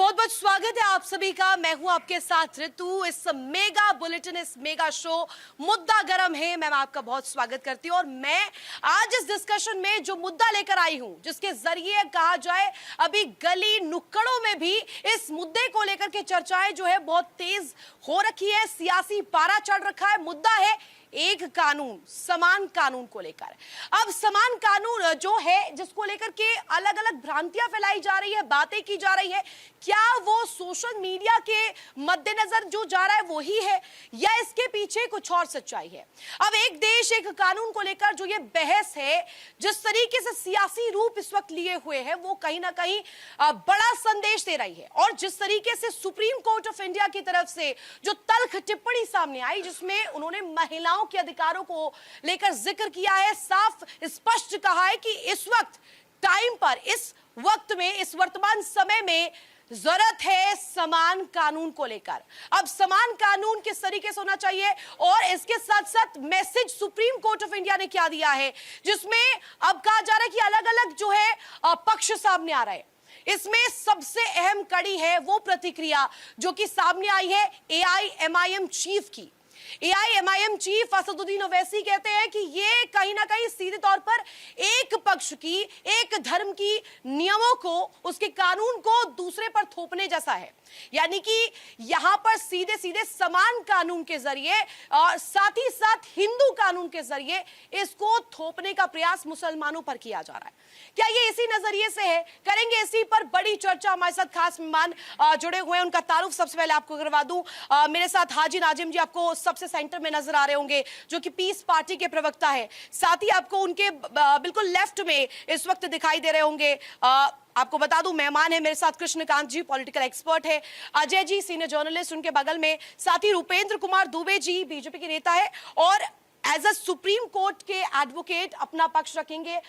बहुत बहुत स्वागत है आप सभी का। मैं हूं आपके साथ ऋतु। इस मेगा बुलेटिन, इस मेगा शो मुद्दा गरम है, मैं आपका बहुत स्वागत करती हूं। और मैं आज इस डिस्कशन में जो मुद्दा लेकर आई हूं, जिसके जरिए कहा जाए अभी गली नुक्कड़ों में भी इस मुद्दे को लेकर के चर्चाएं जो है बहुत तेज हो रखी है, सियासी पारा चढ़ रखा है। मुद्दा है एक कानून, समान कानून को लेकर। अब समान कानून जो है, जिसको लेकर के अलग अलग भ्रांतियां फैलाई जा रही है, बातें की जा रही है, क्या वो सोशल मीडिया के मद्देनजर जो जा रहा है वही है या इसके पीछे कुछ और सच्चाई है? अब एक देश एक कानून को लेकर जो ये बहस है, जिस तरीके से सियासी रूप इस वक्त लिए हुए है, वो कहीं ना कहीं बड़ा संदेश दे रही है। और जिस तरीके से सुप्रीम कोर्ट ऑफ इंडिया की तरफ से जो तल्ख टिप्पणी सामने आई, जिसमें उन्होंने महिलाओं के अधिकारों को लेकर जिक्र किया है, साफ स्पष्ट कहा है कि इस वक्त टाइम पर, इस वक्त में, इस वर्तमान समय में जरूरत है समान कानून को लेकर। अब समान कानून किस तरीके से होना चाहिए और इसके साथ साथ message supreme court of India ने क्या दिया है, जिसमें अब कहा जा रहा है कि अलग अलग जो है पक्ष सामने आ रहे हैं। इसमें सबसे अहम कड़ी है वो प्रतिक्रिया जो कि सामने आई है एआईएमआईएम चीफ की। एआईएमआईएम चीफ असदुद्दीन ओवैसी कहते हैं कि ये कहीं ना कहीं सीधे तौर पर एक पक्ष की, एक धर्म की नियमों को, उसके कानून को दूसरे पर थोपने जैसा है। यानी कि यहां पर सीधे सीधे समान कानून के जरिए और साथ ही साथ हिंदू कानून के जरिए इसको थोपने का प्रयास मुसलमानों पर किया जा रहा है। क्या ये इसी नजरिए से है? करेंगे इसी पर बड़ी चर्चा। हमारे साथ खास मेहमान जुड़े हुए हैं, उनका तारुफ सबसे पहले आपको करवा दूं। मेरे साथ हाजी नाजिम जी आपको सबसे सेंटर में नजर आ रहे होंगे, जो कि पीस पार्टी के प्रवक्ता है। साथ ही आपको उनके बिल्कुल लेफ्ट में इस वक्त दिखाई दे रहे होंगे, आपको बता दूं मेहमान है मेरे साथ कृष्णकांत जी, पॉलिटिकल एक्सपर्ट है। अजय जी सीनियर जर्नलिस्ट उनके बगल में। साथ ही रूपेंद्र कुमार दुबे जी बीजेपी के नेता है और एज अ सुप्रीम कोर्ट के एडवोकेट अपना पक्ष रखेंगे।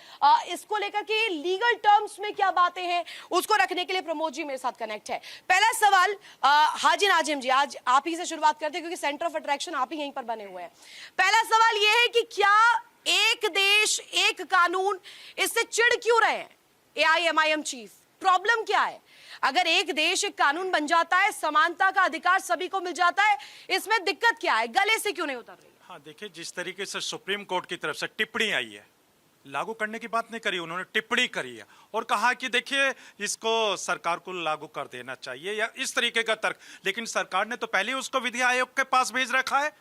इसको लेकर के लीगल टर्म्स में क्या बातें हैं उसको रखने के लिए प्रमोद जी मेरे साथ कनेक्ट है। पहला सवाल हाजी नाजिम जी, आज आप ही से शुरुआत करते हैं क्योंकि सेंटर ऑफ अट्रैक्शन आप ही यहीं पर बने हुए हैं। पहला सवाल यह है कि क्या एक देश एक कानून, इससे चिढ़ क्यों रहे हैं एआईएमआईएम चीफ? प्रॉब्लम क्या है? अगर एक देश एक कानून बन जाता है, समानता का अधिकार सभी को मिल जाता है, इसमें दिक्कत क्या है? गले से क्यों नहीं उतर रही? हाँ, देखिए, जिस तरीके से सुप्रीम कोर्ट की तरफ से टिप्पणी आई है, लागू करने की बात नहीं करी, उन्होंने टिप्पणी करी है और कहा कि देखिए इसको सरकार को लागू कर देना चाहिए या इस तरीके का तर्क। लेकिन सरकार ने तो पहले उसको विधि आयोग के पास भेज रखा है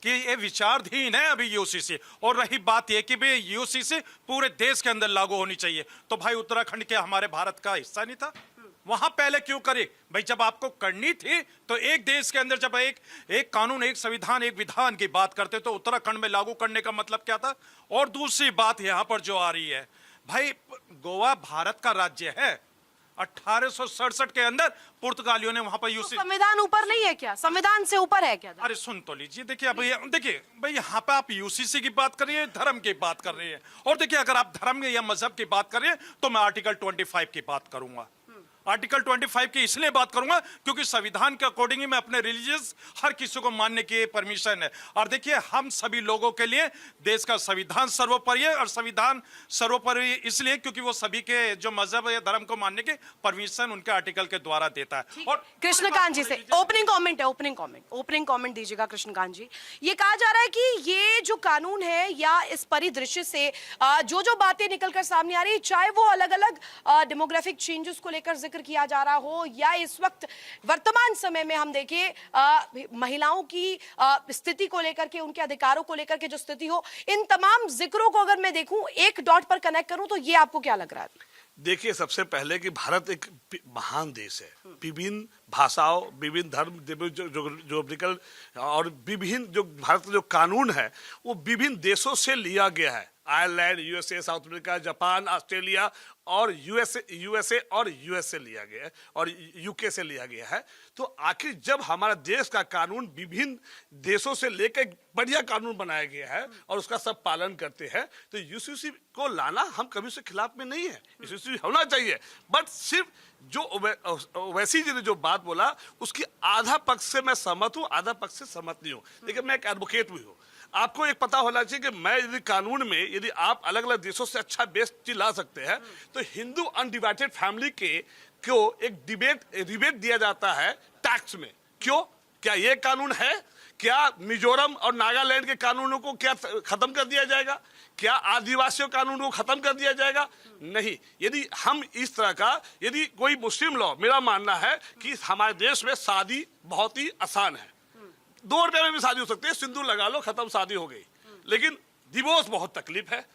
कि ये विचाराधीन है अभी यूसीसी। और रही बात ये कि भाई यूसीसी पूरे देश के अंदर लागू होनी चाहिए, तो भाई उत्तराखंड के हमारे भारत का हिस्सा नहीं था, वहां पहले क्यों करे? भाई जब आपको करनी थी तो एक देश के अंदर जब एक कानून, एक संविधान, एक विधान की बात करते तो उत्तराखंड में लागू करने का मतलब क्या था? और दूसरी बात यहां पर जो आ रही है, भाई गोवा भारत का राज्य है। 1867 के अंदर पुर्तगालियों ने वहां पर यूसी, संविधान ऊपर नहीं है क्या? संविधान से ऊपर है क्या? अरे सुन तो लीजिए, देखिए देखिए भाई यहाँ पे आप यूसीसी की बात कर रही है, धर्म की बात कर रही है। और देखिए अगर आप धर्म या मजहब की बात कर रहे हैं तो मैं आर्टिकल 25 की बात करूंगा। आर्टिकल 25 की इसलिए बात करूंगा क्योंकि संविधान के अकॉर्डिंग मैं अपने रिलीजियस हर किसी को मानने की परमिशन है। और देखिए हम सभी लोगों के लिए देश का संविधान सर्वोपरि है, और संविधान सर्वोपरि इसलिए क्योंकि वो सभी के जो मजहब या धर्म को मानने की परमिशन उनके आर्टिकल के द्वारा देता है। और कृष्णकांत जी से ओपनिंग कमेंट है, ओपनिंग कमेंट दीजिएगा कृष्णकांत जी। ये कहा जा रहा है कि ये जो कानून है या इस परिदृश्य से जो बातें निकलकर सामने आ रही है, चाहे वो अलग अलग डेमोग्राफिक चेंजेस को लेकर जिक्र किया जा रहा हो या इस वक्त वर्तमान समय में हम देखें महिलाओं की स्थिति को लेकर के, उनके अधिकारों को लेकर के जो स्थिति हो, इन तमाम जिक्रों को अगर मैं देखूं, एक डॉट पर कनेक्ट करूं, तो ये आपको क्या लग रहा है? देखिए, सबसे पहले कि भारत एक महान देश है, विभिन्न भाषाओं, विभिन्न धर्म, ज्योग्राफिकल और विभिन्न जो भारत का जो कानून है वो विभिन्न देशों से लिया गया है। Ireland, USA, south Africa, Japan, Australia और यूएसए और यूएस से लिया गया है और यूके से लिया गया है। तो आखिर जब हमारा देश का कानून विभिन्न देशों से लेकर बढ़िया कानून बनाया गया है और उसका सब पालन करते हैं, तो यूसीसी को लाना हम कभी उसके खिलाफ में नहीं है। यूसीसी होना चाहिए, बट सिर्फ जो ओवैसी जी ने जो बात बोला उसकी आधा पक्ष से मैं सहमत हूँ, आधा पक्ष से सहमत नहीं हूँ। देखिए, मैं एक एडवोकेट भी हूँ। आपको एक पता होना चाहिए कि मैं यदि कानून में यदि आप अलग अलग देशों से अच्छा बेस्ट चीज ला सकते हैं, तो हिंदू अनडिवाइडेड फैमिली के को एक रिबेट दिया जाता है टैक्स में। क्यों? क्या ये कानून है? क्या मिजोरम और नागालैंड के कानूनों को क्या खत्म कर दिया जाएगा? क्या आदिवासियों कानून को खत्म कर दिया जाएगा? नहीं। यदि हम इस तरह का, यदि कोई मुस्लिम लॉ, मेरा मानना है कि हमारे देश में शादी बहुत ही आसान है, 2 रुपए में भी शादी हो सकती है, सिंदूर लगा लो, खत्म, शादी हो गई। लेकिन डिवोर्स बहुत तकलीफ है।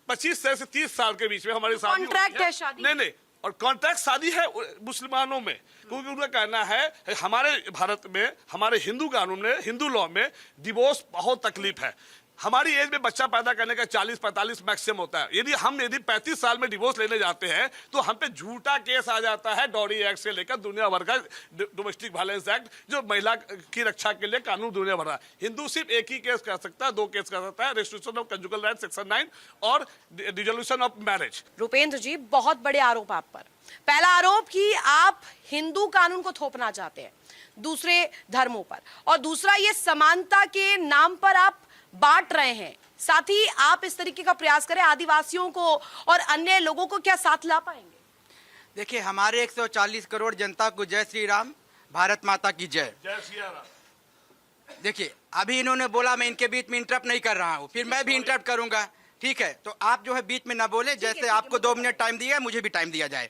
25 से 30 साल के बीच में हमारी शादी कॉन्ट्रैक्ट है शादी, नहीं, और कॉन्ट्रैक्ट शादी है मुसलमानों में, क्योंकि उनका कहना है हमारे भारत में, हमारे हिंदू कानून में, हिंदू लॉ में डिवोर्स बहुत तकलीफ है। हमारी एज में बच्चा पैदा करने का 40-45 मैक्सिमम होता है। यदि 35 साल में डिवोर्स लेने जाते हैं तो हम पे झूठा केस आ जाता है, डॉरी एक्ट से लेकर दुनिया भर का डोमेस्टिक वायलेंस एक्ट, जो महिला की रक्षा के लिए कानून दुनिया भर रहा है। हिंदू सिर्फ एक ही केस कर सकता है, 2 केस कर सकता है, restriction of conjugal right section 9 और डिसोल्यूशन ऑफ मैरिज। रुपेंद्र जी, बहुत बड़े आरोप आप पर। पहला आरोप कि आप हिंदू कानून को थोपना चाहते हैं दूसरे धर्मों पर, और दूसरा ये समानता के नाम पर आप बांट रहे हैं। साथ ही आप इस तरीके का प्रयास करें, आदिवासियों को और अन्य लोगों को क्या साथ ला पाएंगे? देखिए, हमारे 140 करोड़ जनता को जय श्री राम, भारत माता की जय। जय श्री राम। देखिए, अभी इन्होंने बोला, मैं इनके बीच में इंटरप्ट नहीं कर रहा हूँ, फिर मैं भी इंटरप्ट करूंगा, ठीक है? तो आप जो है बीच में ना बोले, जैसे आपको 2 मिनट टाइम दिया है, मुझे भी टाइम दिया जाए।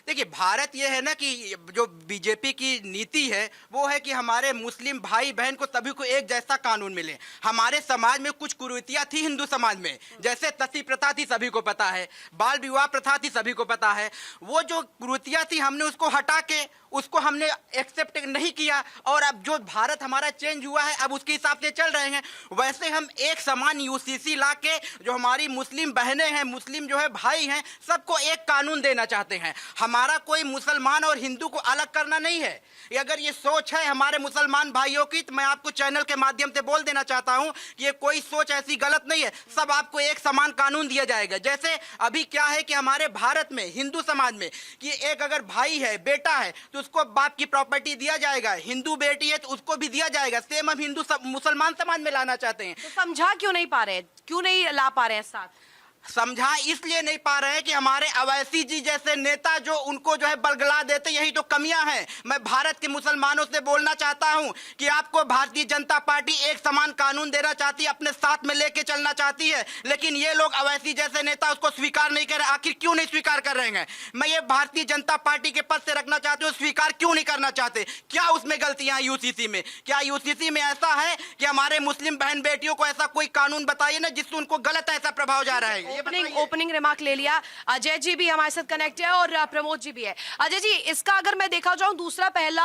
देखिए, भारत ये है ना कि जो बीजेपी की नीति है वो है कि हमारे मुस्लिम भाई बहन को सभी को एक जैसा कानून मिले। हमारे समाज में कुछ कुरीतियां थी, हिंदू समाज में, जैसे सती प्रथा थी, सभी को पता है, बाल विवाह प्रथा थी, सभी को पता है। वो जो कुरीतियां थी, हमने उसको हटा के उसको हमने एक्सेप्ट नहीं किया, और अब जो भारत हमारा चेंज हुआ है, अब उसके हिसाब से चल रहे हैं। वैसे हम एक समान यूसीसी ला के जो हमारी मुस्लिम बहनें हैं, मुस्लिम जो है भाई हैं, सबको एक कानून देना चाहते हैं। हमारा कोई मुसलमान और हिंदू को अलग करना नहीं है। अगर ये सोच है हमारे मुसलमान भाइयों की, तो मैं आपको चैनल के माध्यम से बोल देना चाहता हूं कि ये कोई सोच ऐसी गलत नहीं है। सब आपको एक समान कानून दिया जाएगा। जैसे अभी क्या है कि हमारे भारत में हिंदू समाज में कि एक अगर भाई है, बेटा है, तो उसको बाप की प्रॉपर्टी दिया जाएगा, हिंदू बेटी है तो उसको भी दिया जाएगा। सेम हम हिंदू मुसलमान समाज में लाना चाहते हैं। तो समझा क्यों नहीं पा रहे, क्यों नहीं ला पा रहे हैं साथ? समझा इसलिए नहीं पा रहे हैं कि हमारे अवैसी जी जैसे नेता जो उनको जो है बलगला देते, यही तो कमियां हैं। मैं भारत के मुसलमानों से बोलना चाहता हूं कि आपको भारतीय जनता पार्टी एक समान कानून देना चाहती है, अपने साथ में लेके चलना चाहती है, लेकिन ये लोग अवैसी जैसे नेता उसको स्वीकार नहीं कर रहे। आखिर क्यों नहीं स्वीकार कर रहे हैं? मैं ये भारतीय जनता पार्टी के पद से रखना चाहती हूँ, स्वीकार क्यों नहीं करना चाहते? क्या उसमें गलतियां यूसीसी में? क्या यूसीसी में ऐसा है कि हमारे मुस्लिम बहन बेटियों को ऐसा कोई कानून बताइए ना जिससे उनको गलत ऐसा प्रभाव जा रहा है? ओपनिंग रिमार्क ले लिया। अजय जी भी हमारे साथ कनेक्ट है और प्रमोद जी भी है। अजय जी, इसका अगर मैं देखा जाऊं, दूसरा पहला,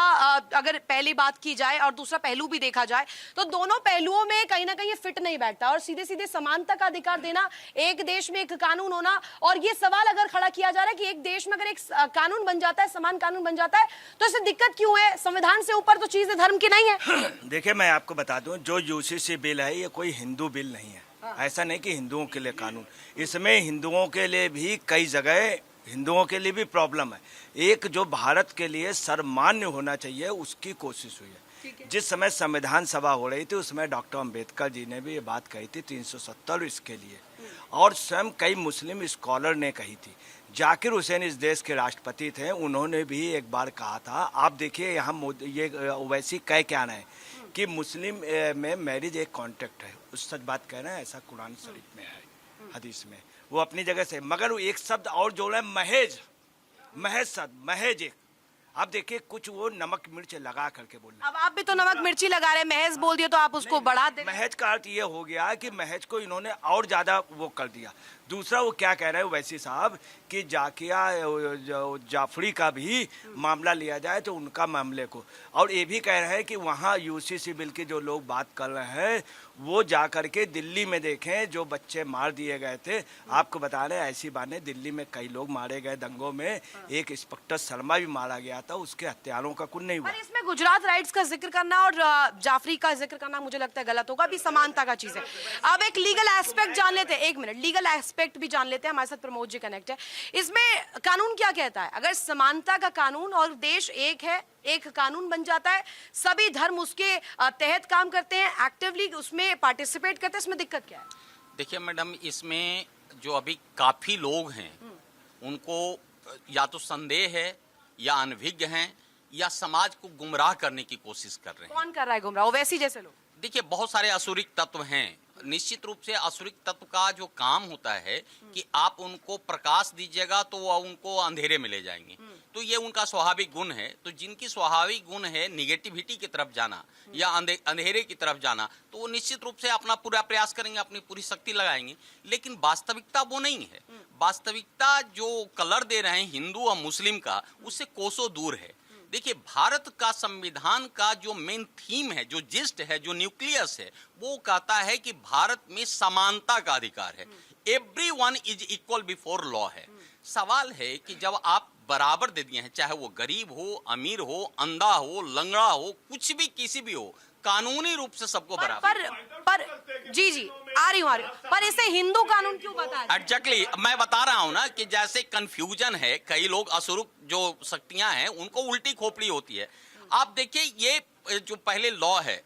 अगर पहली बात की जाए और दूसरा पहलू भी देखा जाए, तो दोनों पहलुओं में कहीं ना कहीं फिट नहीं बैठता। और सीधे सीधे समानता का अधिकार देना, एक देश में एक कानून होना, और ये सवाल अगर खड़ा किया जा रहा है कि एक देश में अगर एक कानून बन जाता है, समान कानून बन जाता है, तो इससे दिक्कत क्यों है? संविधान से ऊपर तो चीज धर्म की नहीं है। देखिए, मैं आपको बता दूं, जो यूसीसी बिल है ये कोई हिंदू बिल नहीं है। ऐसा नहीं कि हिंदुओं के लिए कानून, इसमें हिंदुओं के लिए भी कई जगह हिंदुओं के लिए भी प्रॉब्लम है। एक जो भारत के लिए सर्वमान्य होना चाहिए उसकी कोशिश हुई है। जिस समय संविधान सभा हो रही थी उसमें डॉक्टर अंबेडकर जी ने भी ये बात कही थी 370 इसके लिए, और स्वयं कई मुस्लिम स्कॉलर ने कही थी। जाकिर हुसैन इस देश के राष्ट्रपति थे, उन्होंने भी एक बार कहा था। आप देखिए यहाँ ये वैसी कह क्या रहे हैं कि मुस्लिम में मैरिज एक कॉन्ट्रैक्ट है, उस सच बात कह रहे हैं, ऐसा कुरान शरीफ में है, हदीस में, वो अपनी जगह से। मगर वो एक शब्द और जोड़े, महज, महज शब्द, महज एक। आप देखिए, कुछ वो नमक मिर्च लगा करके बोल रहे। अब आप भी तो नमक मिर्ची लगा रहे, महज बोल दिया तो आप उसको बढ़ा दे। महज का अर्थ ये हो गया कि महज को इन्होंने और ज्यादा वो कर दिया। दूसरा वो क्या कह रहे हैं वैसी साहब कि जाकिया जाफरी का भी मामला लिया जाए तो उनका मामले को, और ये भी कह रहे हैं कि वहाँ यूसीसी बिल की जो लोग बात कर रहे हैं वो जा करके दिल्ली में देखें, जो बच्चे मार दिए गए थे। आपको बता रहे हैं ऐसी बातें, दिल्ली में कई लोग मारे गए दंगों में, एक इंस्पेक्टर शर्मा भी मारा गया था, उसके हत्यारों का कुछ नहीं हुआ। पर इसमें गुजरात राइट्स का जिक्र करना और जाफरी का जिक्र करना मुझे लगता है गलत होगा। अभी समानता का चीज है। अब एक लीगल एस्पेक्ट जान लेते हैं, एक मिनट, लीगल एस्पेक्ट भी जान लेते हैं। हमारे साथ प्रमोद जी कनेक्ट है। इसमें कानून क्या कहता है? अगर समानता का कानून और देश एक है, एक कानून बन जाता है, सभी धर्म उसके तहत काम करते हैं, एक्टिवली उसमें पार्टिसिपेट करते हैं, इसमें दिक्कत क्या है? देखिए मैडम, इसमें जो अभी काफी लोग हैं उनको या तो संदेह है या अनभिज्ञ हैं या समाज को गुमराह करने की कोशिश कर रहे हैं। कौन कर रहा है गुमराह? ओवैसी जैसे लोग? देखिए, बहुत सारे असुरिक तत्व हैं। निश्चित रूप से असुरिक तत्व का जो काम होता है कि आप उनको प्रकाश दीजिएगा तो वो उनको अंधेरे में ले जाएंगे, तो ये उनका स्वाभाविक गुण है। तो जिनकी स्वाभाविक गुण है निगेटिविटी की तरफ जाना या अंधेरे की तरफ जाना, तो वो निश्चित रूप से अपना पूरा प्रयास करेंगे, अपनी पूरी शक्ति लगाएंगे। लेकिन वास्तविकता वो नहीं है। वास्तविकता जो कलर दे रहे हैं हिंदू और मुस्लिम का, उससे कोसों दूर है। देखिए, भारत का संविधान का जो मेन थीम है, जो जिस्ट है, जो न्यूक्लियस है, वो कहता है कि भारत में समानता का अधिकार है। Everyone is equal before law है। सवाल है कि जब आप बराबर दे दिए हैं, चाहे वो गरीब हो, अमीर हो, अंधा हो, लंगड़ा हो, कुछ भी किसी भी हो, कानूनी रूप से सबको बराबर। पर जी आ रही हूँ। पर इसे हिंदू कानून क्यों बता रहे हैं? एग्जैक्टली मैं बता रहा हूं ना कि जैसे कंफ्यूजन है, कई लोग असुरुक जो शक्तियां हैं उनको उल्टी खोपड़ी होती है। आप देखिए, ये जो पहले लॉ है,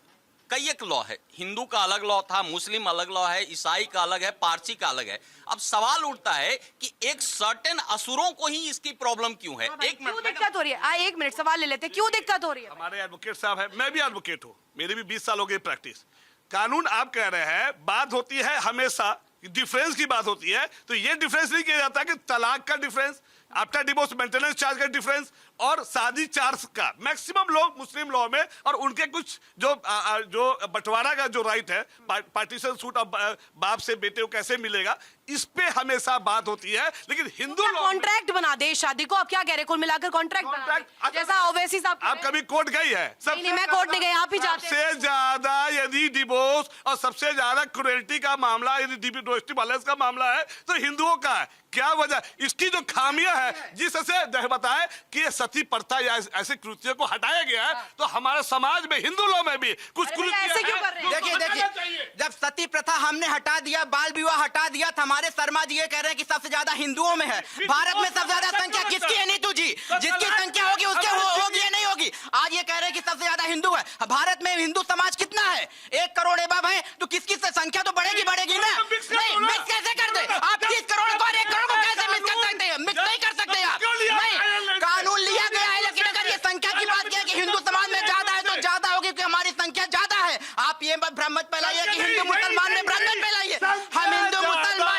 कई एक लॉ है। हिंदू का अलग लॉ था, मुस्लिम अलग लॉ है, ईसाई का अलग है, पारसी का अलग है। अब सवाल उठता है कि एक सर्टेन असुरों को ही इसकी प्रॉब्लम क्यों है? एक क्यों दिक्कत हो रही है? एक मिनट, सवाल ले लेते, क्यों दिक्कत हो रही है? हमारे एडवोकेट साहब है, मैं भी एडवोकेट हूँ, मेरे भी 20 साल हो गए प्रैक्टिस। कानून आप कह रहे हैं, बात होती है हमेशा डिफरेंस की बात होती है, तो ये डिफरेंस नहीं किया जाता कि तलाक का difference, after divorce maintenance charge का डिफरेंस और शादी चार्ज का। मैक्सिमम लोग मुस्लिम लॉ में और उनके कुछ जो बंटवारा का जो राइट है, पार्टीशन सूट, अब बाप से बेटे को कैसे मिलेगा, इस पे हमेशा बात होती है। लेकिन हिंदू लॉ कॉन्ट्रैक्ट बना दे शादी को। आप क्या कह रहे हैं? कुल मिलाकर कॉन्ट्रैक्ट बना दे, जैसा ओवैसी साहब आप कभी कोर्ट गई है? नहीं, मैं कोर्ट नहीं गई, आप ही जाते हैं। सबसे ज्यादा यदि डिवोर्स और सबसे ज्यादा क्रुएल्टी का मामला, यदि डोमेस्टिक वायलेंस का मामला है, तो हिंदुओं का है। क्या वजह? इसकी जो खामियां है, जिससे बताए कि ये सती प्रथा या ऐसे कृत्यों को हटाया गया है, तो हमारे समाज में, हिंदू लॉ में भी कुछ ऐसे क्यों कर रहे हैं? देखिए, जब सती प्रथा हमने हटा दिया, बाल विवाह हटा दिया, तो हमारे शर्मा जी ये कह रहे हैं कि सबसे ज्यादा हिंदुओं में है। भारत में सबसे ज्यादा संख्या किसकी है नीतू जी? जिसकी संख्या होगी उसके होगी या नहीं होगी? आज ये कह रहे हैं कि सबसे ज्यादा हिंदू है। भारत में हिंदू समाज कितना है? 1 करोड़ एबव है, तो किसकी संख्या तो बढ़ेगी ना? नहीं, मिक्स कैसे कर दे आप? 30 करोड़ को 1 करोड़ को कैसे मिक्स कर सकते हैं? मिक्स नहीं कर सकते आप। नहीं, कानून लिया गया है, लेकिन अगर ये संख्या की बात किया कि हिंदू समाज में ज्यादा है, तो ज्यादा होगी कि हमारी संख्या ज्यादा है। आप ये भ्रम मत फैलाइए कि हिंदू मुसलमान में भ्रम मत फैलाइए। हम हिंदू मुसलमान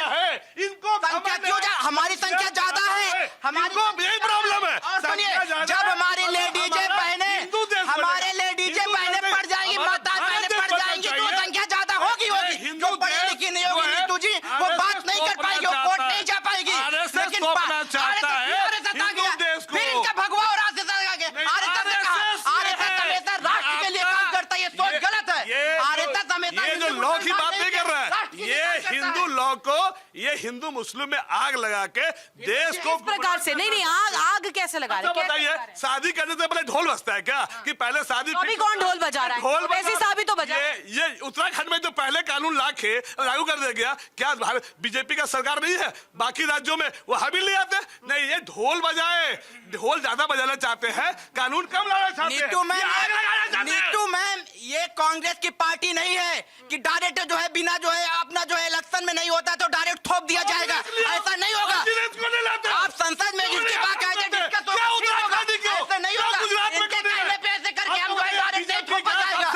संख्या क्यों हमारी संख्या ज्यादा है, हमारी यही प्रॉब्लम है। और सुनिए, जब हमारी लेडीजें हमारे लेडीजें बहने पड़ जाएंगी, माता बहने पड़ जाएंगी, तो संख्या ज्यादा होगी। जो पढ़ी लिखी नहीं होगी नीतू जी, वो बात नहीं कर पाएगी, वो कोर्ट नहीं जा पाएगी। लेकिन फिर इनका भगवा और आरएसएस आ गया। आरएसएस ने कहा, आरएसएस हमेशा राष्ट्र के लिए काम करता है, ये सोच गलत है। आरएसएस हमेशा ये जो लॉ की बात नहीं कर रहा है, ये हिंदू लॉ को, ये हिंदू मुस्लिम में आग लगा के देश को इस प्रकार से नहीं, आग कैसे लगा रहे हैं? बताइए, शादी करने से पहले ढोल बजता है क्या? कि पहले शादी, अभी कौन ढोल बजा रहा है? ढोल वैसे साहब ही तो बजा। ये उत्तराखंड में जो पहले कानून लागू कर दिया गया, क्या भारत बीजेपी का सरकार नहीं है? बाकी राज्यों में वो हबील ले आते नहीं, ये ढोल बजाए, ढोल ज्यादा बजाना चाहते हैं, कानून कम लाना चाहते हैं। नीतू मैम, ये कांग्रेस की पार्टी नहीं है कि डायरेक्ट जो है बिना जो है अपना जो है इलेक्शन में नहीं होता तो डायरेक्ट थोप दिया जाएगा। ऐसा नहीं होगा। आप संसद में जिसकी बात कहेंगे डिस्कस होगा, ऐसा नहीं होगा। इनके कहने पे ऐसे करके हम जो है डायरेक्ट नहीं थोपा जाएगा।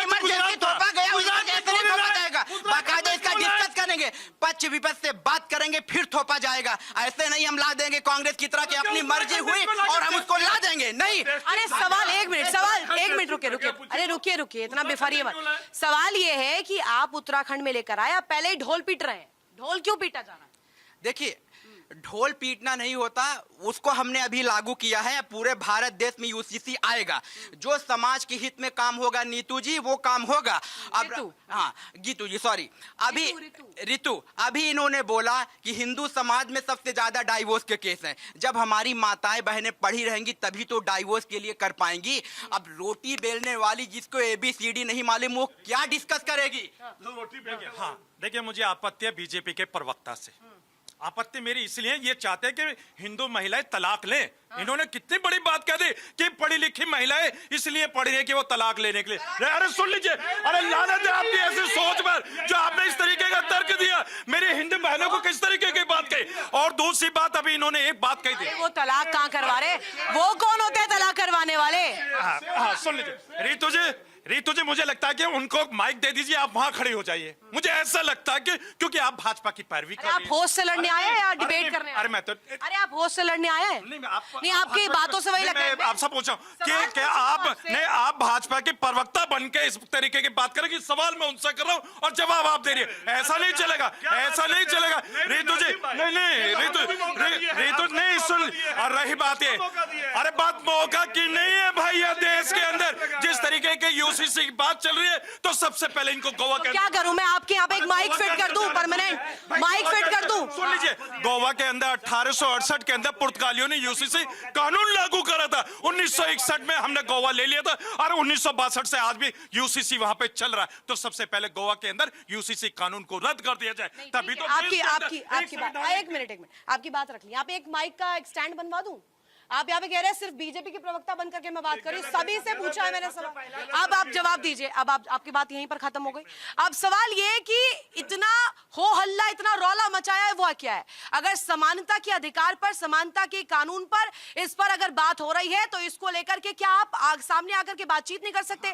इमरजेंसी थोपा गया, ऐसे नहीं थोपा जाएगा। बाकायदा इसका डिस्कस करेंगे, पक्ष विपक्ष से बात करेंगे, फिर थोपा जाएगा। ऐसे नहीं हम ला देंगे कांग्रेस की तरह कि अपनी मर्जी हुई और हम उसको ला देंगे, नहीं। अरे सवाल, एक मिनट रुकिए, अरे रुकिए, इतना बेफारिए मत। सवाल ये है कि आप उत्तराखंड में लेकर आए, आप पहले ही ढोल पीट रहे हैं। ढोल क्यों पीटा जा रहा है? देखिए, ढोल पीटना नहीं होता, उसको हमने अभी लागू किया है। पूरे भारत देश में यूसीसी आएगा। जो समाज के हित में काम होगा नीतू जी, वो काम होगा। अब हाँ, गीतू जी, सॉरी, अभी ऋतु, अभी इन्होंने बोला कि हिंदू समाज में सबसे ज्यादा डाइवोर्स के केस हैं। जब हमारी माताएं बहनें पढ़ी रहेंगी तभी तो डाइवोर्स के लिए कर पाएंगी। अब रोटी बेलने वाली जिसको ABCD नहीं मालूम, वो क्या डिस्कस करेगी? हाँ, देखिए, मुझे आपत्ति है बीजेपी के प्रवक्ता से। आपत्ति मेरी इसलिए, ये चाहते हैं कि हिंदू महिलाएं तलाक लें। इन्होंने कितनी बड़ी बात कह दी कि पढ़ी लिखी महिलाएं इसलिए पढ़ी है कि वो तलाक लेने के लिए। अरे सुन लीजिए, अरे लानत है आपकी ऐसी सोच पर जो आपने इस तरीके का तर्क दिया। मेरी हिंदू बहनों को किस तरीके की बात कही। और दूसरी बात, अभी इन्होंने एक बात कही थी। वो तलाक कहाँ करवा रहे, वो कौन होते हैं तलाक करवाने वाले? हाँ, सुन लीजिए रीतू जी, मुझे लगता है कि उनको माइक दे दीजिए, आप वहां खड़े हो जाइए। मुझे ऐसा लगता है कि क्योंकि आप भाजपा की पैरवी कर रही आप हैं। होस्ट से लड़ने आए हैं या डिबेट करने आए? अरे मैं तो अरे आप होस्ट से लड़ने आए हैं? नहीं, आपकी बातों से वही लगता है। मैं आपसे पूछा सवाल कि आपसे- आप भाजपा के प्रवक्ता बन के इस तरीके की बात करें कि सवाल मैं उनसे कर रहा हूं और जवाब आप दे रही है। ऐसा नहीं चलेगा, ऐसा नहीं चलेगा रीतू जी। नहीं रीतू नहीं सुन। और रही बात ये, अरे बात मौका की नहीं है भाई, ये देश के अंदर जिस तरीके के यूसीसी की बात चल रही है, तो सबसे पहले इनको गोवा के क्या करूं मैं? आपके यहाँ पे एक माइक फिट कर दूं, परमानेंट माइक फिट कर दूं? सुन लीजिए, गोवा के अंदर 1868 के अंदर पुर्तगालियों ने यूसीसी कानून लागू करा था। 1961 में हमने गोवा ले लिया था और 1962 से आज भी यूसीसी वहां पे चल रहा है। तो सबसे पहले गोवा के अंदर यूसीसी कानून को रद्द कर दिया जाए, तभी तो आपकी बात, एक मिनट आपकी बात रख ली। यहाँ पे एक माइक का एक स्टैंड बनवा दूं? आप यहाँ पे कह रहे हैं सिर्फ बीजेपी के प्रवक्ता बन करके मैं बात कर रही हूँ, सभी से पूछा है मैंने सवाल। अब आप जवाब दीजिए। अब आपकी बात यहीं पर खत्म हो गई। अब सवाल ये कि इतना हो हल्ला, इतना रौला मचाया है, वो क्या है? अगर समानता के अधिकार पर, समानता के कानून पर, इस पर अगर बात हो रही है तो इसको लेकर के क्या आप सामने आकर के बातचीत नहीं कर सकते?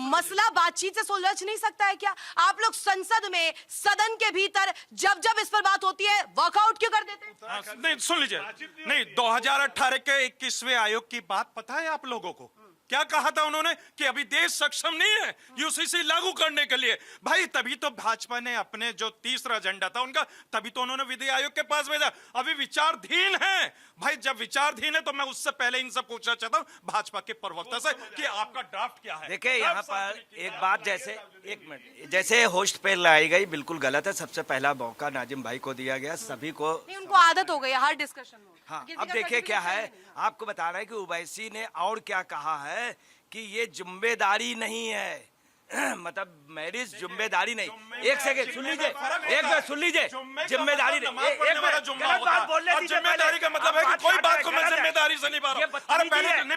मसला बातचीत से सुलझ नहीं सकता है क्या? आप लोग संसद में, सदन के भीतर जब जब इस पर बात होती है वॉकआउट क्यों कर देते हैं? नहीं सुन लीजिए, नहीं 2018 के 21वें आयोग की बात पता है आप लोगों को? क्या कहा था उन्होंने कि अभी देश सक्षम नहीं है यूसीसी लागू करने के लिए। भाई तभी तो भाजपा ने अपने जो तीसरा एजेंडा था उनका, तभी तो उन्होंने विधि आयोग के पास भेजा। अभी विचाराधीन है भाई, जब विचाराधीन है तो मैं उससे पहले इनसे पूछना चाहता हूँ भाजपा के प्रवक्ता से कि आपका ड्राफ्ट क्या है। देखिए यहाँ पर एक बात, जैसे एक मिनट, जैसे होस्ट पे लाई गई बिल्कुल गलत है। सबसे पहला मौका नाजिम भाई को दिया गया, सभी को। नहीं, उनको आदत हो गई है हर डिस्कशन में। हाँ, किसी अब का देखिए सर्टिफिकेट क्या है, चाहिए नहीं। आपको बता रहा है कि ओवैसी ने और क्या कहा है कि ये जिम्मेदारी नहीं है। मतलब मैरिज जिम्मेदारी नहीं। एक सेकंड सुन लीजिए, एक बार सुन लीजिए, जिम्मेदारी नहीं। एक बात बोलने दीजिए। जिम्मेदारी का मतलब है कि कोई बात को मैं जिम्मेदारी से नहीं पा रहा हूं। अरे पहले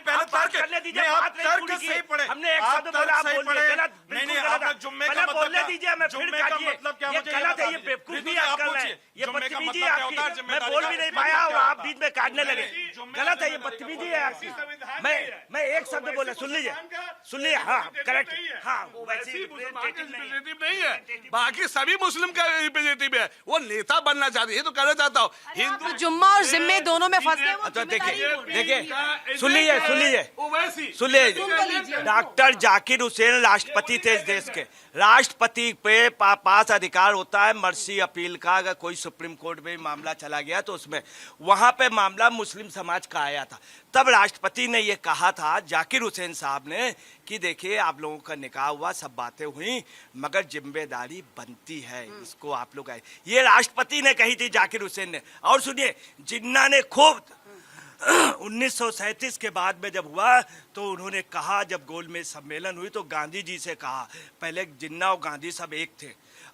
तर्क सही पढ़े। हमने एक शब्द बोला, आप बोल रहे गलत। नहीं आपने जुम्मे का मतलब बोलने दीजिए, मैं फिर जुम्मे का मतलब क्या? ये गलत है, ये बेवकूफी आप कर रहे हैं, ये बदतमीजी है आपकी। मैं बोल भी नहीं पाया और आप बीच में काटने लगे। गलत है, ये बदतमीजी है आपकी। मैं एक शब्द बोला, सुन लीजिए। हाँ करेक्ट, हाँ वैसे रिप्रेजेंटेटिव नहीं है, बाकी सभी मुस्लिम का रिप्रेजेंटेटिव है। वो नेता बनना चाहती है तो कहना चाहता हूँ हिंदू जुम्मा और जिम्मे दोनों में फंस गए। वो तो जिम्मेदारी बोल रहे हैं। देखिए सुन लीजिए, डॉक्टर जाकिर हुसैन राष्ट्रपति थे इस देश के। राष्ट्रपति पे पास अधिकार होता है मर्सी अपील का। अगर कोई सुप्रीम कोर्ट में मामला चला गया तो उसमें वहां पे मामला मुस्लिम समाज का आया था, तब राष्ट्रपति ने ये कहा था, जाकिर हुसैन साहब ने, कि देखिए आप लोगों का निकाह हुआ, सब बातें हुई, मगर जिम्मेदारी बनती है, इसको आप लोग आए। ये राष्ट्रपति ने कही थी, जाकिर हुसैन ने। और सुनिए, जिन्ना ने खूब 1937 के बाद में जब हुआ तो उन्होंने कहा, जब गोलमेज सम्मेलन हुई तो गांधी जी से कहा, पहले जिन्ना और गांधी सब एक थे,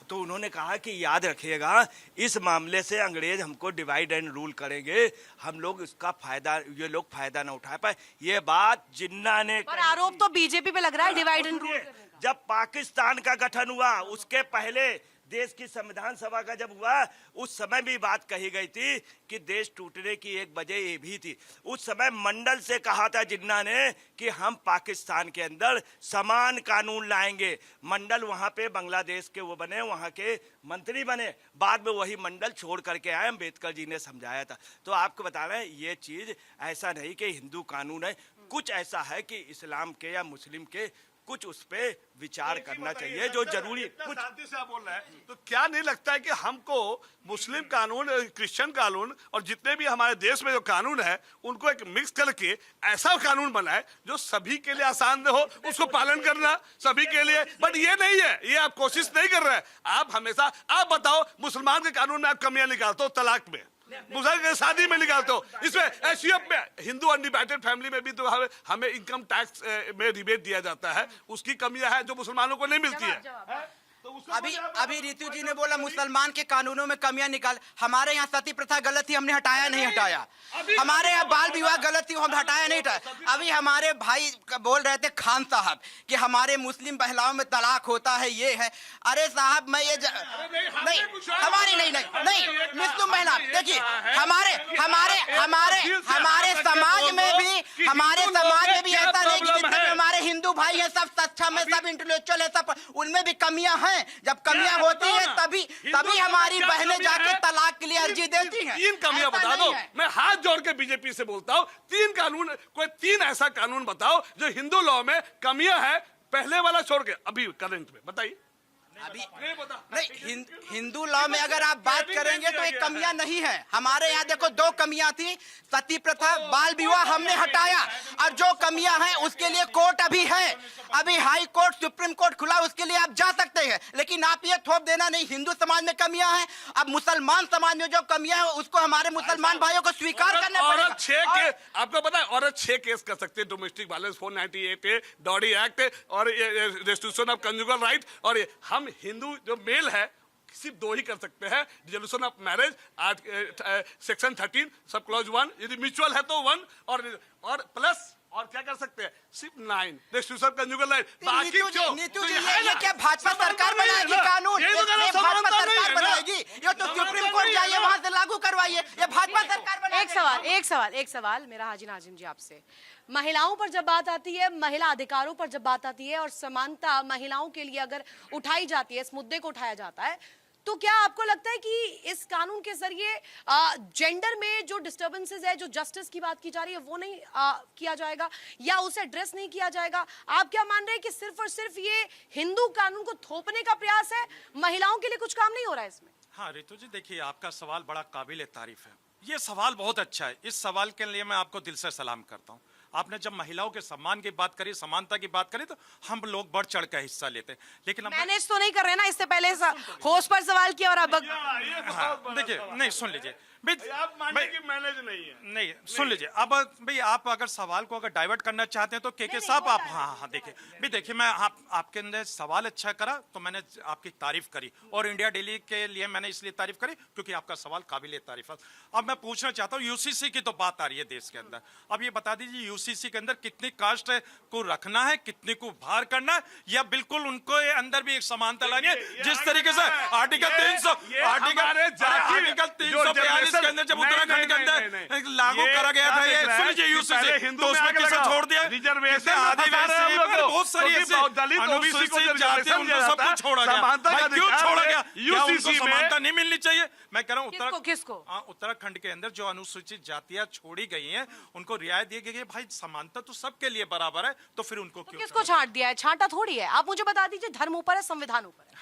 तो उन्होंने कहा कि याद रखिएगा इस मामले से अंग्रेज हमको डिवाइड एंड रूल करेंगे, हम लोग इसका फायदा, ये लोग फायदा ना उठा पाए। ये बात जिन्ना ने। पर आरोप तो बीजेपी पे लग रहा है डिवाइड एंड रूल। जब पाकिस्तान का गठन हुआ उसके पहले देश की संविधान सभा का जब हुआ, उस समय भी बात कही गई थी कि देश टूटने की एक वजह ये भी थी। उस समय मंडल से कहा था जिन्ना ने कि हम पाकिस्तान के अंदर समान कानून लाएंगे। मंडल वहां पे बांग्लादेश के वो बने, वहां के मंत्री बने, बाद में वही मंडल छोड़ करके आए, अम्बेडकर जी ने समझाया था। तो आपको बता रहे हैं ये चीज ऐसा नहीं कि हिंदू कानून है, कुछ ऐसा है कि इस्लाम के या मुस्लिम के कुछ उस पे विचार करना चाहिए जो जरूरी। कुछ शांति से आप बोल रहे हैं तो क्या नहीं लगता है कि हमको मुस्लिम कानून, क्रिश्चियन कानून और जितने भी हमारे देश में जो कानून है उनको एक मिक्स करके ऐसा कानून बनाए जो सभी के लिए आसान हो, उसको पालन करना सभी के लिए। बट ये नहीं है, ये आप कोशिश नहीं कर रहे हैं। आप हमेशा, आप बताओ मुसलमान के कानून में आप कमियां निकालते हो, तलाक में, मुसलमान के शादी में निकालते हो, इसमें एसयूएफ में, हिंदू अनडिवाइडेड फैमिली में भी तो हमें इनकम टैक्स में रिबेट दिया जाता है, उसकी कमियां है जो मुसलमानों को नहीं मिलती है। अभी रितु जी ने बोला मुसलमान के कानूनों में कमियां निकाल। हमारे यहाँ सती प्रथा गलत थी, हमने हटाया नहीं हटाया। हमारे यहाँ बाल विवाह गलत थी, हम हटाया नहीं हटाया। अभी हमारे भाई बोल रहे थे खान साहब कि हमारे मुस्लिम महिलाओं में तलाक होता है, ये है। अरे साहब मैं ये नहीं, हमारी नहीं मुस्लिम महिला, देखिए हमारे हमारे हमारे हमारे समाज में भी ऐसा नहीं कि जितने भी हमारे हिंदू भाई हैं सब सक्षम है, सब इंटेलेक्चुअल है, सब उनमें भी कमियां हैं। जब कमियां होती है तभी हमारी बहनें जाके तलाक के लिए अर्जी देती हैं। तीन कमियां बता दो, मैं हाथ जोड़ के बीजेपी से बोलता हूँ, तीन ऐसा कानून बताओ जो हिंदू लॉ में कमियां है, पहले वाला छोड़ के अभी करंट में बताइए। नहीं हिंदू लॉ में अगर आप बात करेंगे तो एक कमियां नहीं है। हमारे यहाँ देखो 2 कमियां थी, सती प्रथा, बाल विवाह हमने हटाया, और जो कमियां हैं उसके लिए कोर्ट अभी है, अभी हाई कोर्ट सुप्रीम कोर्ट खुला, उसके लिए आप जा सकते हैं। लेकिन आप ये थोप देना नहीं हिंदू समाज में कमियां हैं, अब मुसलमान समाज में जो कमियां हैं उसको हमारे मुसलमान भाइयों को स्वीकार करना पड़ेगा। आपको पता है औरत 6 केस कर सकते हैं, डोमेस्टिक वायलेंस 498 डॉडी एक्ट और रेस्ट्रिक्शन ऑफ कंजुगल राइट, और हम हिंदू जो मेल है सिर्फ 2 ही कर सकते हैं, डिसोल्यूशन ऑफ मैरिज आज सेक्शन 13 सब क्लॉज 1, यदि म्यूचुअल है तो 1, और प्लस और क्या कर सकते हैं सिर्फ 9 रेस्ट्रिक्शन ऑफ कंजुगल राइट। बाकी जो नीतू जी ये क्या भाजपा सरकार बनाएगी कानून? ये भाजपा सरकार बनाएगी, ये तो सुप्रीम कोर्ट जाइए वहां से लागू करवाइए, ये भाजपा सरकार बनाएगी। एक सवाल मेरा हाजी नाजिम जी आपसे, महिलाओं पर जब बात आती है, महिला अधिकारों पर जब बात आती है और समानता महिलाओं के लिए अगर उठाई जाती है, इस मुद्दे को उठाया जाता है, तो क्या आपको लगता है कि इस कानून के जरिए जेंडर में जो डिस्टर्बेंसेस है, जो जस्टिस की बात की जा रही है, वो नहीं किया जाएगा या उसे एड्रेस नहीं किया जाएगा? आप क्या मान रहे हैं कि सिर्फ और सिर्फ ये हिंदू कानून को थोपने का प्रयास है, महिलाओं के लिए कुछ काम नहीं हो रहा है इसमें? हाँ रितु जी, देखिए आपका सवाल बड़ा काबिल तारीफ है, ये सवाल बहुत अच्छा है। इस सवाल के लिए मैं आपको दिल से सलाम करता हूँ। आपने जब महिलाओं के सम्मान की बात करी, समानता की बात करी, तो हम लोग बढ़ चढ़ कर हिस्सा लेते हैं, लेकिन मैनेज तो नहीं कर रहे ना, इससे पहले होस्ट पर सवाल किया और अब देखिए नहीं सुन लीजिए आप मानिए कि मैनेज नहीं है। नहीं सुन लीजिए, अब भाई आप अगर सवाल को अगर डाइवर्ट करना चाहते हैं तो के साहब आप हाँ देखिए भी, देखिए मैं आपके अंदर सवाल अच्छा करा तो मैंने आपकी तारीफ करी, और इंडिया डेली के लिए मैंने इसलिए तारीफ करी क्योंकि आपका सवाल काबिल तारीफ है। अब मैं पूछना चाहता हूँ, यूसीसी की तो बात आ रही है देश के अंदर, अब ये बता दीजिए यूसीसी के अंदर कितनी कास्ट को रखना है, कितनी को बाहर करना है, या बिल्कुल उनको अंदर भी एक समानता लानी है, जिस तरीके से आर्टिकल 342 के अंदर जब उत्तराखंड के अंदर लागू करा गया था, ये सुन लीजिए यूसीसी, तो उसमें किसे छोड़ दिया? रिजर्वेशन आदिवासी बहुत सारी अनुसूचित जातियां, उनको सब कुछ छोड़ा गया। क्यों छोड़ा गया? यूसीसी समानता नहीं मिलनी चाहिए? मैं कह रहा हूँ किसको उत्तराखंड के अंदर जो अनुसूचित जातियां छोड़ी गई हैं उनको रियायत दी गई है। भाई समानता तो सबके लिए बराबर है, तो फिर उनको क्यों किसको छांट दिया है? छांटा थोड़ी है। आप मुझे बता दीजिए, धर्म ऊपर है, संविधान ऊपर है।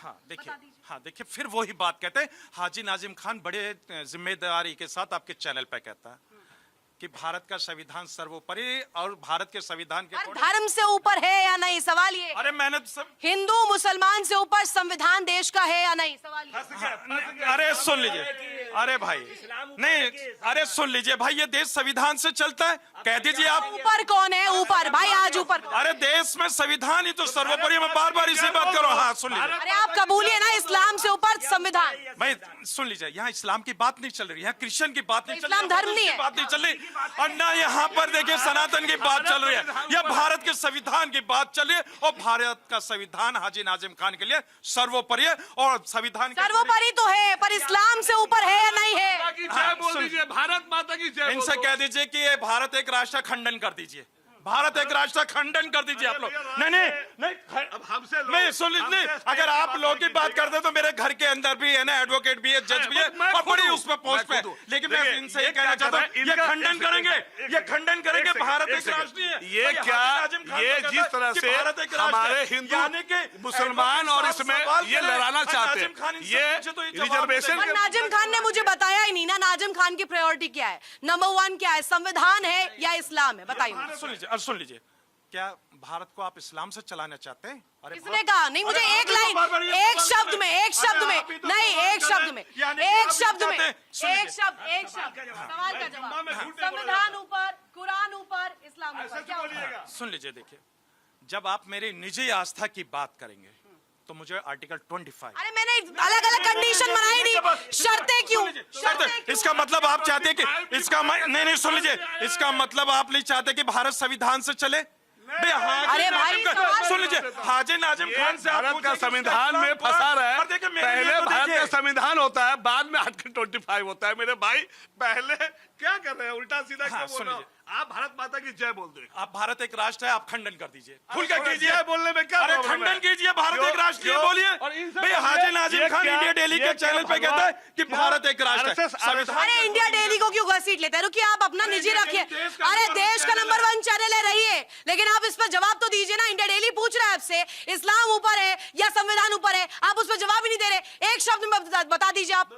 हाँ देखिए फिर वही बात कहते हैं, हाजी नाजिम खान बड़े जिम्मेदारी के साथ आपके चैनल पे कहता है कि भारत का संविधान सर्वोपरि, और भारत के संविधान के धर्म से ऊपर है या नहीं, सवाल ये। अरे मैंने हिंदू मुसलमान से ऊपर संविधान देश का है या नहीं, सवाल ये। अरे सुन लीजिए, अरे भाई नहीं, अरे सुन लीजिए भाई, ये देश संविधान से चलता है, कह दीजिए आप। ऊपर कौन है? ऊपर भाई आज ऊपर। अरे देश में संविधान ही तो सर्वोपरि, मैं बार बार इसी बात करो। हाँ सुन लीजिए, अरे आप कबूलिए ना, इस्लाम से ऊपर संविधान। भाई सुन लीजिए, यहाँ इस्लाम की बात नहीं चल रही, यहाँ क्रिश्चियन की बात नहीं चल रही, इस्लाम धर्म नहीं है, बात नहीं चल रही, और ना यहाँ पर देखिए सनातन की बात चल रही है, या भारत के संविधान की बात चल रही है। और भारत का संविधान हाजी नाजिम खान के लिए सर्वोपरि है, और संविधान सर्वोपरि तो है, पर इस्लाम से ऊपर है या नहीं है? बोल दीजिए भारत माता की जय। इनसे कह दीजिए कि ये भारत एक राष्ट्र खंडन कर दीजिए, भारत एक राष्ट्र खंडन कर दीजिए आप लोग। नहीं अब हमसे नहीं सुन लीजिए, अगर आप लोग की बात करते तो मेरे घर के अंदर भी है ना, एडवोकेट भी है, जज भी है, और बड़ी उस पर पोस्ट पे। लेकिन मैं इनसे ये कहना चाहता हूँ, ये खंडन करेंगे, ये खंडन करेंगे, भारत एक राष्ट्र है। ये क्या, ये जिस तरह से हमारे हिंदू मुसलमान और इसमें ये लड़ाना चाहते हैं, ये रिजर्वेशन। नाजिम खान ने मुझे बताया ही नहीं ना, नाजिम खान की प्रायोरिटी क्या है, नंबर 1 क्या है, संविधान है या इस्लाम है? बताइए। सुन लीजिए, क्या भारत को आप इस्लाम से चलाना चाहते हैं? अरे किसने कहा? नहीं, मुझे एक लाइन, एक शब्द में, एक शब्द में नहीं, एक शब्द में, एक शब्द में, एक शब्द सवाल का जवाब। संविधान ऊपर, कुरान ऊपर, इस्लाम ऊपर, क्या होगा? सुन लीजिए, देखिए जब आप मेरी निजी आस्था की बात करेंगे तो मुझे आर्टिकल 25। अरे मैंने अलग अलग कंडीशन बनाई नहीं, शर्तें क्यों? इसका मतलब आप चाहते हैं कि नहीं सुन लीजिए, इसका मतलब आप नहीं चाहते कि भारत संविधान से चले? अरे भाई, सुन लीजिए, हाजी नाजिम खान से आप भारत का पूछिए कि संविधान में फंसा रहा है। और देखिए, मेरे पहले लिए तो भारत देखिए, का संविधान होता है, बाद में आर्टिकल 25 होता है। मेरे भाई पहले क्या कर रहे हैं, उल्टा सीधा क्यों बोल रहे हो? आप भारत माता की जय बोल दो। आप भारत एक राष्ट्र है, आप खंडन कर दीजिए, खुल के कीजिए। जय बोलने में क्या अरे प्रॉब्लम है? खंडन कीजिए, भारत एक राष्ट्र है, क्यों? बोलिए। और इनसे भाई पहले हाजी नाजिम ये खान क्या- इंडिया डेली ये के क्या चैनल पे कहता है कि क्या भारत एक राष्ट्र है। RSS संविधान- अरे इंडिया डेली को क्यों घसीट लेते हैं? रुकिए, आप अपना निजी रखिए। देश का अरे नंबर देश का वन नंबर 1 चैनल है, रही है, लेकिन आप इस पर जवाब तो दीजिए ना। इंडिया डेली पूछ रहा है आपसे, इस्लाम ऊपर है या संविधान ऊपर है, आप उस पर जवाब ही नहीं दे रहे। एक शब्द में बता दीजिए आप।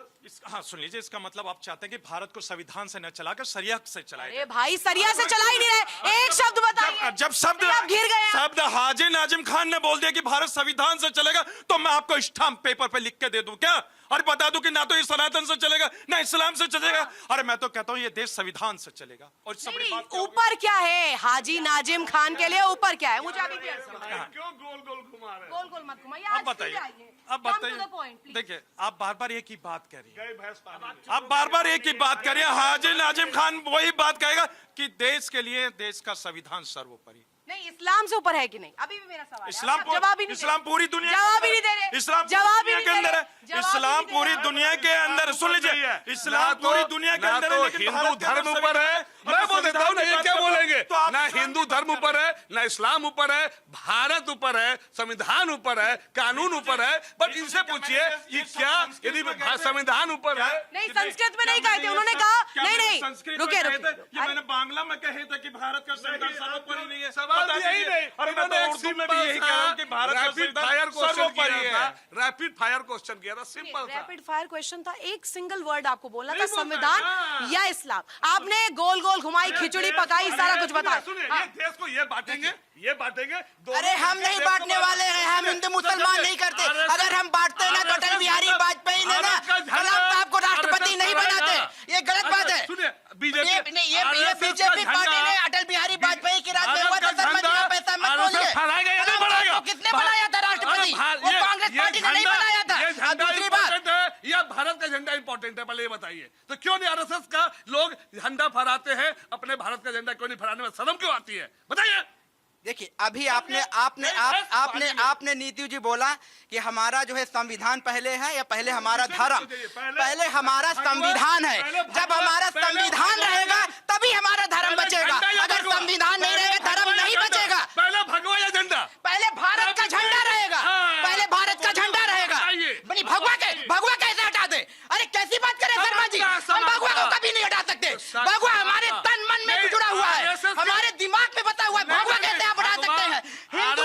हाँ सुन लीजिए, इसका मतलब आप चाहते हैं कि भारत को संविधान से न चलाकर शरिया से चलाए। अरे भाई, सरिया से चला ही नहीं रहे, एक शब्द बताइए। जब शब्द आप घिर गए हैं। शब्द हाजी नाजिम खान ने बोल दिया कि भारत संविधान से चलेगा, तो मैं आपको स्टाम्प पेपर पे लिख के दे दूं क्या? और बता दूं कि ना तो ये सनातन से चलेगा ना इस्लाम से चलेगा। अरे मैं तो कहता हूं ये देश संविधान से चलेगा। और सब बड़ी बात क्या होगी? ऊपर क्या है हाजी नाजिम खान के लिए? ऊपर क्या है मुझे अभी क्लियर समझाइए। क्यों गोल गोल घुमा रहे हैं? गोल गोल मत घुमाइए, अब आज बताइए, सीधे आइए। अब Come to the point, बताइए। please। देखिए, आप बार बार एक ही बात कह रही हैं। गई भैंस पानी में। आप बार बार एक ही बात करिए। हाजी नाजिम खान वही बात कहेगा कि देश के लिए देश का संविधान सर्वोपरि। नहीं, इस्लाम से ऊपर है कि नहीं? अभी भी मेरा सवाल है। इस्लाम आप जवाब ही नहीं इस्लाम दे रहे। पूरी दुनिया जवाब ही नहीं दे रहे। इस्लाम जवाब ही दुनिया नहीं के दे अंदर रहे। है। जवाब ही इस्लाम नहीं दे पूरी रहे। दुनिया के अंदर, सुन लीजिए, इस्लाम पूरी दुनिया के अंदर है, तो लेकिन हिंदू भारत के धर्म अंदर ऊपर है। संविधान मैं बोल देता हूँ ना, ये क्या बोलेंगे? तो आप ना इस्लाम हिंदू की धर्म बात ऊपर है, ना इस्लाम ऊपर है, भारत ऊपर है, संविधान ऊपर है, कानून ऊपर है। बट इनसे पूछिए कि क्या यदि संविधान ऊपर है? नहीं, संस्कृत में नहीं कहे थे उन्होंने, कहा नहीं नहीं रुके रुके। ये मैंने बांग्ला में कहे थे कि भारत का संविधान सर्वोपरि नहीं है। सवाल बता यही दीजिए। नहीं। और मैं तो उर्दू में भी यही कह रहा हूँ कि भारत का रैपिड फायर संविधान क्वेश्चन सर्वोपरि किया है। था, रैपिड फायर क्वेश्चन किया था, सिंपल था। रैपिड फायर क्वेश्चन था, एक सिंगल वर्ड आपको बोलना था, नहीं बोलना, संविधान हाँ। या इस्लाम। आपने गोल गोल घुमाई, खिचड़ी पकाई, सारा कुछ बताया। सुनिए, हाँ। ये देश को ये बांटेंगे, ये बांटेंगे। दोनों अरे हम देश नहीं को बांटने वाले हैं, हम हिंदू मुसलमान नहीं करते। अगर हम बांटते ना तो अटल बिहारी वाजपेयी ने ना कलाम साहब को राष्ट्रपति नहीं बनाते। ये गलत बात है। सुनिए, ये बीजेपी बीजेपी पार्टी ने अटल बिहारी वाजपेयी के राज में हुआ था, शर्मा जी का पैसा मत बोलिए। कलाम साहब को किसने बनाया था राष्ट्रपति? वो कांग्रेस पार्टी ने नहीं बनाया था। और दूसरी बात, या भारत का झंडा इंपॉर्टेंट है, पहले ये बताइए। तो क्यों नहीं आरएसएस का लोग झंडा फहराते हैं, अपने भारत का झंडा क्यों नहीं फहराने में शर्म क्यों आती है? बताइए। देखिए, अभी आपने नीति जी बोला कि हमारा जो है संविधान पहले है या पहले हमारा धर्म? पहले हमारा संविधान है। जब हमारा संविधान रहेगा तभी हमारा धर्म बचेगा। अगर संविधान नहीं रहेगा धर्म नहीं बचेगा। पहले भगवा या झंडा? पहले भारत का झंडा रहेगा। पहले भारत का झंडा रहेगा। बनी भगवा कैसे हटा दे? अरे कैसी बात करें शर्मा जी, हम भगवा को कभी नहीं हटा सकते। भगवा हमारे तन मन में जुड़ा हुआ है, हमारे दिमाग में बता हुआ है। भगवा कैसे आप हटा सकते हैं? हिंदू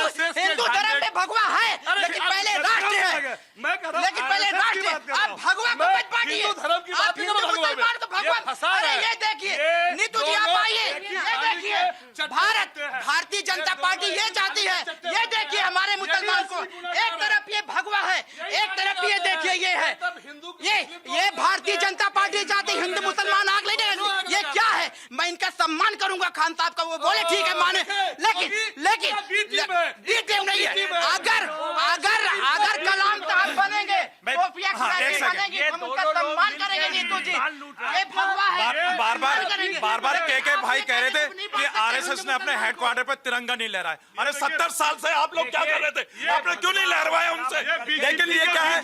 धर्म में भगवा है, लेकिन पहले राष्ट्र है। लेकिन पहले राष्ट्र है। आप भगवा को मत बांटिए। आप हिंदू मुसलमान को भगवा। अरे ये देखिए नीतू जी, आप आइए, ये देखिए भारतीय जनता पार्टी ये चाहती है। ये देखिए हमारे मुसलमान को, एक तरफ ये भगवा है, एक तरफ ये देखिए ये है। ये भारतीय जनता पार्टी चाहती है हिंदू मुसलमान आग लेने। ये क्या है? मैं इनका सम्मान करूंगा खान साहब का, वो बोले ठीक है माने, लेकिन बी टीम नहीं है। अगर कलाम साहब बनेंगे, टोपिया खिलाड़ी बनेंगे, हम उनका सम्मान करेंगे। नीतू जी, ये भगवा है। बार बार के भाई कह रहे थे कि आरएसएस ने अपने हेडक्वार्टर पर तिरंगा नहीं लहराया। अरे 70 साल से आप लोग क्या कर रहे थे? आपने क्यों नहीं लहरवाया उनसे? लेकिन ये क्या है?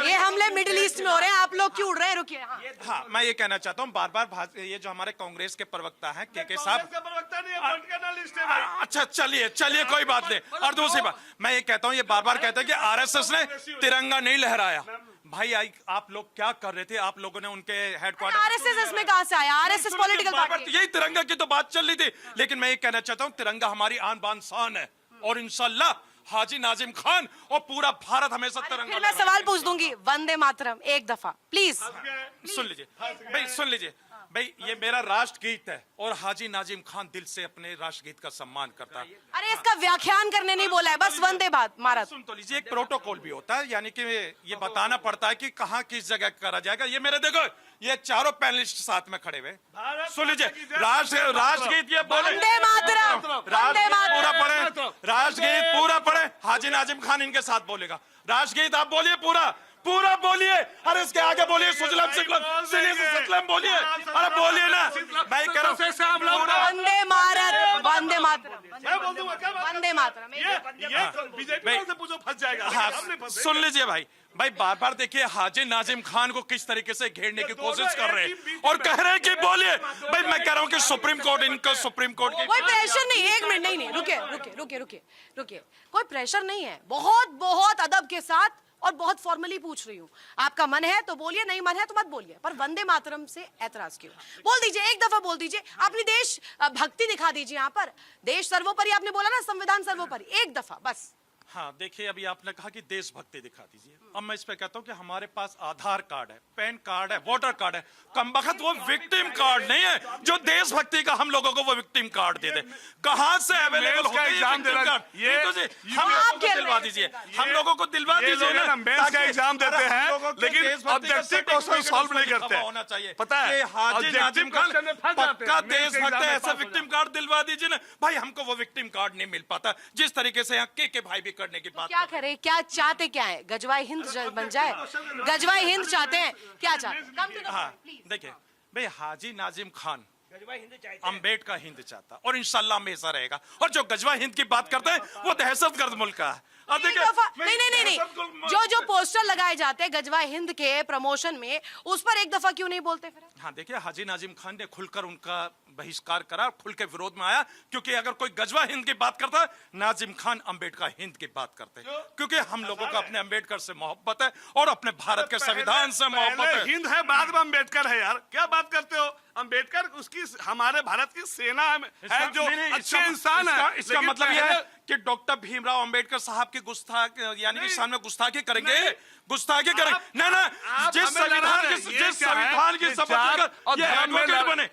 ये हमले मिडिल ईस्ट में हो रहे हैं, आप लोग क्यों उड़ रहे हैं? रुकिए। हाँ, मैं ये कहना चाहता हूँ, बार बार ये जो हमारे कांग्रेस के प्रवक्ता हैं के साहब। अच्छा चलिए कोई बात नहीं। और दूसरी बात, मैं ये कहता हूँ, ये बार बार कहते हैं कि आरएसएस ने तिरंगा नहीं लहराया। भाई आप लोग क्या कर रहे थे? आप लोगों ने उनके हेडक्वार्टर, आरएसएस इसमें कहां से आया? RSS political party. यही तिरंगा की तो बात चल रही थी। लेकिन मैं ये कहना चाहता हूँ, तिरंगा हमारी आन बान शान है, और इंशाल्लाह हाजी नाजिम खान और पूरा भारत हमेशा तिरंगा। फिर मैं सवाल पूछ दूंगी, वंदे मातरम एक दफा प्लीज। सुन लीजिए भाई, सुन लीजिए भाई ये मेरा राष्ट्रगीत है और हाजी नाजिम खान दिल से अपने राष्ट्रगीत का सम्मान करता है। अरे इसका व्याख्यान करने नहीं बोला है, बस वंदे मातरम। सुन तो लीजिए, एक प्रोटोकॉल भी होता है, यानी कि ये बताना पड़ता है कि कहाँ किस जगह करा जाएगा। ये मेरे देखो, ये चारों पैनलिस्ट साथ में खड़े हुए, सुन लीजिए, राष्ट्रगीत ये बोले, वंदे मातरम, वंदे मातरम। पूरा पढ़े, राष्ट्रगीत पूरा पढ़े, हाजी नाजिम खान इनके साथ बोलेगा। राष्ट्रगीत आप बोलिए, पूरा बोलिए। अरे इसके आगे बोलिए, सुजलम सतलम बोलिए। अरे बोलिए ना, मैं कह रहा हूँ वंदे मातरम, वंदे मातरम, वंदे मातरम। बीजेपी से पूछो, फंस जाएगा। हाँ, सुन लीजिए भाई बार बार देखिए हाजी नाजिम खान को किस तरीके से घेरने की कोशिश कर रहे हैं और कह रहे हैं कि बोलिए। भाई मैं कह रहा हूं कि सुप्रीम कोर्ट की कोई प्रेशर नहीं, एक मिनट, नहीं रुके, कोई प्रेशर नहीं है। बहुत अदब के साथ और बहुत फॉर्मली पूछ रही हूँ। आपका मन है तो बोलिए, नहीं मन है तो मत बोलिए, पर वंदे मातरम से ऐतराज क्यों? बोल दीजिए, एक दफा बोल दीजिए, अपनी देश भक्ति दिखा दीजिए। यहाँ पर देश सर्वोपरि आपने बोला ना, संविधान सर्वोपरि, एक दफा बस। हाँ देखिए, अभी आपने कहा कि देशभक्ति दिखा दीजिए। अब मैं इस पे कहता हूँ कि हमारे पास आधार कार्ड है, पैन कार्ड है, वोटर कार्ड है, कमबख्त वो विक्टिम कार्ड नहीं है जो देशभक्ति का हम लोगों को वो विक्टिम कार्ड दे दे। कहाँ से अवेलेबल होता है एग्जाम विक्टिम कार्ड? ये तो जी, हम लोगों को दिलवा दीजिए, हम लोगों को दिलवा दीजिए ना। मेंस का एग्जाम देते हैं लेकिन ऑब्जेक्टिव क्वेश्चन सॉल्व नहीं करते। होना चाहिए, पता है, हाजी नाजिम खान पक्का देशभक्त है, ऐसा विक्टिम विक्टिम कार्ड दिलवा दीजिए ना भाई। हमको वो विक्टिम कार्ड नहीं मिल पाता जिस तरीके से यहाँ के भाई भी करने की बात। क्या करे, क्या चाहते, क्या है? गजवाई हिंद बन जाए, गजवाई हिंद चाहते हैं, क्या चाहते हैं? हाँ देखिए भाई, हाजी नाजिम खान अम्बेडकर का हिंद चाहता और इंशाल्लाह हमेशा रहेगा। और जो गजवा हिंद की बात करते हैं वो दहशतगर्द मुल्क का है। अब देखिए, नहीं, जो पोस्टर लगाए जाते हैं गजवा हिंद के प्रमोशन में, उस पर एक दफा क्यों नहीं बोलते फिर? हाँ देखिए, हाजी नाजिम खान ने खुलकर उनका बहिष्कार करा, खुल के विरोध में आया, क्योंकि अगर कोई गजवा हिंद की बात करता है, नाजिम खान अम्बेडकर हिंद की बात करते हैं, क्योंकि हम लोगों को अपने अम्बेडकर से मोहब्बत है और अपने भारत के संविधान से मोहब्बत है। हिंद है, बाद में अम्बेडकर है। यार क्या बात करते हो? अम्बेडकर उसकी हमारे भारत की सेना है जो अच्छे इंसान है। इसका मतलब यह है कि डॉक्टर भीमराव अंबेडकर साहब की यानी कि सामने गुस्ताखी करेंगे, ना जिस संविधान की शपथ ये एडवोकेट बने,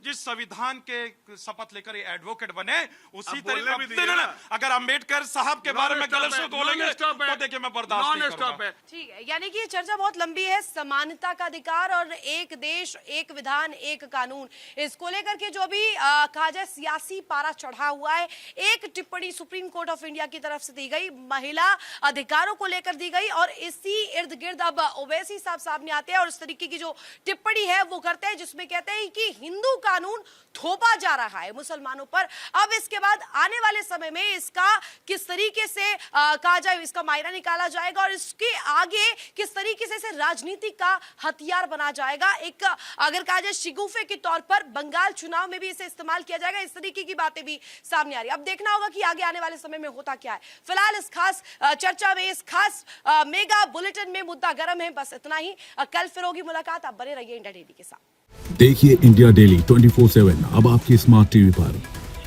जिस संविधान के शपथ लेकर ये एडवोकेट बने, उसी तरीके ना अगर अंबेडकर साहब के बारे में गलत शब्द बोलेंगे तो देखिए मैं बर्दाश्त नहीं करूंगा। ठीक है, यानी कि ये चर्चा बहुत लंबी है। समानता का अधिकार और एक देश, एक विधान, एक कानून, इसको लेकर के जो भी कहा जाए सियासी पारा चढ़ा हुआ है। एक टिप्पणी सुप्रीम कोर्ट ऑफ इंडिया की तरफ से दी गई, महिला अधिकारों को लेकर दी गई, और इसी इर्द गिर्द अब ओवैसी साहब सामने आते हैं और इस तरीके की जो टिप्पणी है वो करते हैं, जिसमें कहते हैं कि हिंदू कानून थोपा जा रहा है मुसलमानों पर। अब इसके बाद आने वाले समय में इसका किस तरीके से कहा जाए, इसका मायना निकाला जाएगा और इसके आगे किस तरीके से इसे राजनीति का हथियार बना जाएगा। एक अगर कहा जाए शिगुफे के तौर पर बंगाल चुनाव में भी इसे इस्तेमाल किया जाएगा, इस तरीके की बातें भी सामने आ रही है। अब देखना होगा कि आगे आने वाले समय में होता क्या है। फिलहाल इस खास चर्चा में, इस खास मेगा बुलेटिन में मुद्दा गर्म है। बस इतना ही, कल फिर होगी मुलाकात। आप बने रहिए इंडिया डेली के साथ। देखिए इंडिया डेली 24/7 अब आपकी स्मार्ट टीवी पर।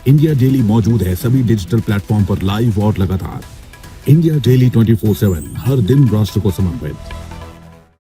इंडिया डेली मौजूद है सभी डिजिटल प्लेटफॉर्म पर लाइव और लगातार। इंडिया डेली 24/7 हर दिन राष्ट्र को समर्पित।